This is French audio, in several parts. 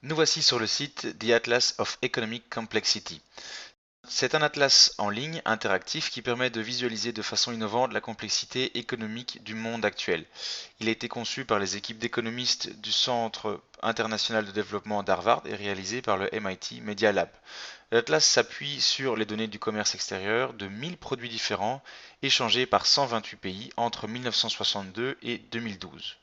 Nous voici sur le site The Atlas of Economic Complexity. C'est un atlas en ligne interactif qui permet de visualiser de façon innovante la complexité économique du monde actuel. Il a été conçu par les équipes d'économistes du Centre international de développement d'Harvard et réalisé par le MIT Media Lab. L'atlas s'appuie sur les données du commerce extérieur de 1000 produits différents échangés par 128 pays entre 1962 et 2012.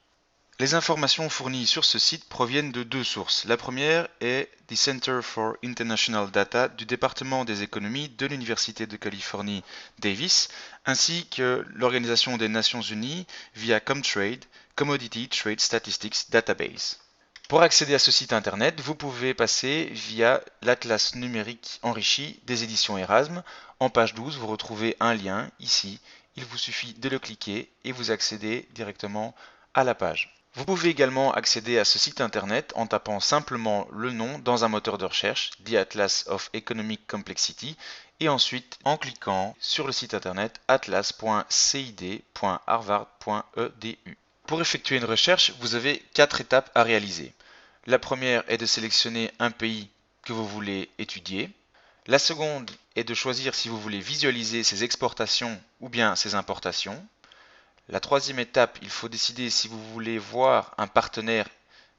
Les informations fournies sur ce site proviennent de deux sources. La première est the Center for International Data du département des économies de l'Université de Californie, Davis, ainsi que l'Organisation des Nations Unies via Comtrade, Commodity Trade Statistics Database. Pour accéder à ce site internet, vous pouvez passer via l'atlas numérique enrichi des éditions Erasme. En page 12, vous retrouvez un lien ici. Il vous suffit de le cliquer et vous accédez directement à la page. Vous pouvez également accéder à ce site internet en tapant simplement le nom dans un moteur de recherche, The Atlas of Economic Complexity, et ensuite en cliquant sur le site internet atlas.cid.harvard.edu. Pour effectuer une recherche, vous avez 4 étapes à réaliser. La première est de sélectionner un pays que vous voulez étudier. La seconde est de choisir si vous voulez visualiser ses exportations ou bien ses importations. La troisième étape, il faut décider si vous voulez voir un partenaire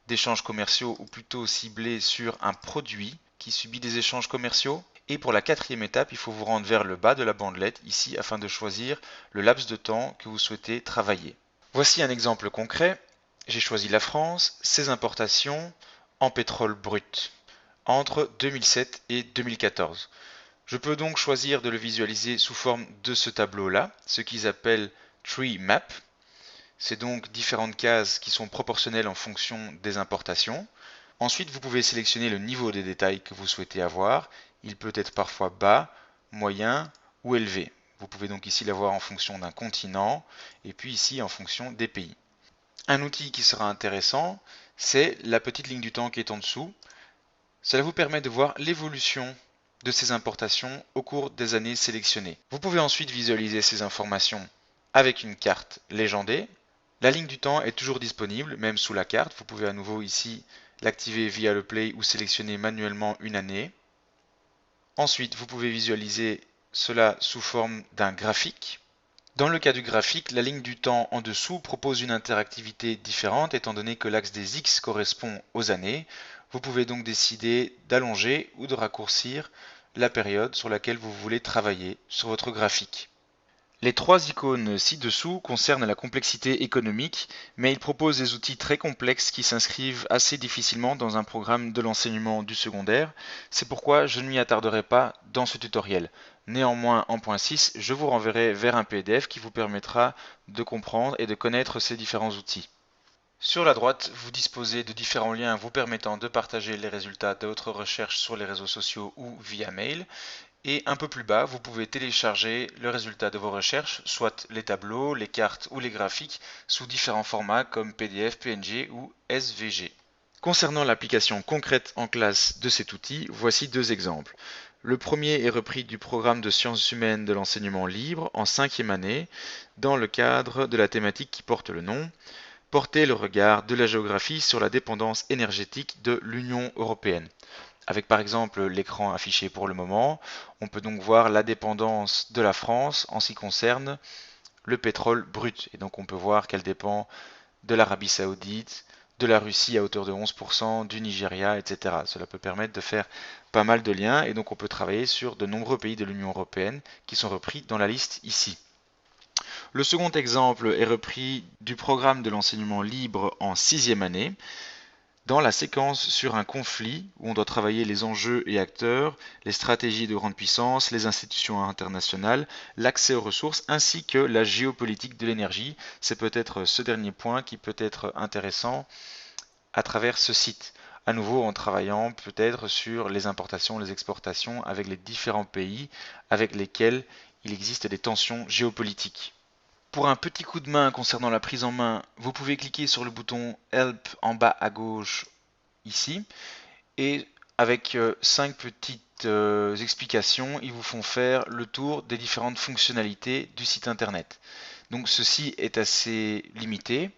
d'échanges commerciaux ou plutôt cibler sur un produit qui subit des échanges commerciaux. Et pour la quatrième étape, il faut vous rendre vers le bas de la bandelette ici afin de choisir le laps de temps que vous souhaitez travailler. Voici un exemple concret. J'ai choisi la France, ses importations en pétrole brut entre 2007 et 2014. Je peux donc choisir de le visualiser sous forme de ce tableau-là, ce qu'ils appellent Tree Map. C'est donc différentes cases qui sont proportionnelles en fonction des importations. Ensuite, vous pouvez sélectionner le niveau des détails que vous souhaitez avoir. Il peut être parfois bas, moyen ou élevé. Vous pouvez donc ici l'avoir en fonction d'un continent et puis ici en fonction des pays. Un outil qui sera intéressant, c'est la petite ligne du temps qui est en dessous. Cela vous permet de voir l'évolution de ces importations au cours des années sélectionnées. Vous pouvez ensuite visualiser ces informations avec une carte légendée. La ligne du temps est toujours disponible, même sous la carte. Vous pouvez à nouveau ici l'activer via le Play ou sélectionner manuellement une année. Ensuite, vous pouvez visualiser cela sous forme d'un graphique. Dans le cas du graphique, la ligne du temps en dessous propose une interactivité différente étant donné que l'axe des X correspond aux années. Vous pouvez donc décider d'allonger ou de raccourcir la période sur laquelle vous voulez travailler sur votre graphique. Les 3 icônes ci-dessous concernent la complexité économique, mais ils proposent des outils très complexes qui s'inscrivent assez difficilement dans un programme de l'enseignement du secondaire. C'est pourquoi je ne m'y attarderai pas dans ce tutoriel. Néanmoins, en point 6, je vous renverrai vers un PDF qui vous permettra de comprendre et de connaître ces différents outils. Sur la droite, vous disposez de différents liens vous permettant de partager les résultats de votre recherche sur les réseaux sociaux ou via mail. Et un peu plus bas, vous pouvez télécharger le résultat de vos recherches, soit les tableaux, les cartes ou les graphiques, sous différents formats comme PDF, PNG ou SVG. Concernant l'application concrète en classe de cet outil, voici 2 exemples. Le premier est repris du programme de sciences humaines de l'enseignement libre en 5e année, dans le cadre de la thématique qui porte le nom « Porter le regard de la géographie sur la dépendance énergétique de l'Union européenne ». Avec par exemple l'écran affiché pour le moment, on peut donc voir la dépendance de la France en ce qui concerne le pétrole brut. Et donc on peut voir qu'elle dépend de l'Arabie Saoudite, de la Russie à hauteur de 11%, du Nigeria, etc. Cela peut permettre de faire pas mal de liens et donc on peut travailler sur de nombreux pays de l'Union européenne qui sont repris dans la liste ici. Le second exemple est repris du programme de l'enseignement libre en 6e année. Dans la séquence sur un conflit, où on doit travailler les enjeux et acteurs, les stratégies de grande puissance, les institutions internationales, l'accès aux ressources, ainsi que la géopolitique de l'énergie, c'est peut-être ce dernier point qui peut être intéressant à travers ce site. À nouveau en travaillant peut-être sur les importations, les exportations avec les différents pays avec lesquels il existe des tensions géopolitiques. Pour un petit coup de main concernant la prise en main, vous pouvez cliquer sur le bouton Help en bas à gauche ici et avec 5 petites explications, ils vous font faire le tour des différentes fonctionnalités du site internet. Donc ceci est assez limité.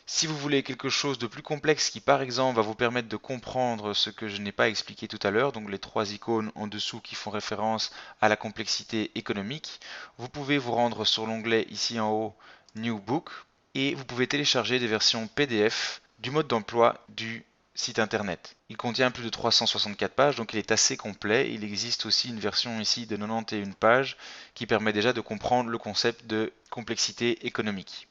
Si vous voulez quelque chose de plus complexe qui par exemple va vous permettre de comprendre ce que je n'ai pas expliqué tout à l'heure, donc les trois icônes en dessous qui font référence à la complexité économique, vous pouvez vous rendre sur l'onglet ici en haut New Book et vous pouvez télécharger des versions PDF du mode d'emploi du site internet. Il contient plus de 364 pages, donc il est assez complet. Il existe aussi une version ici de 91 pages qui permet déjà de comprendre le concept de complexité économique.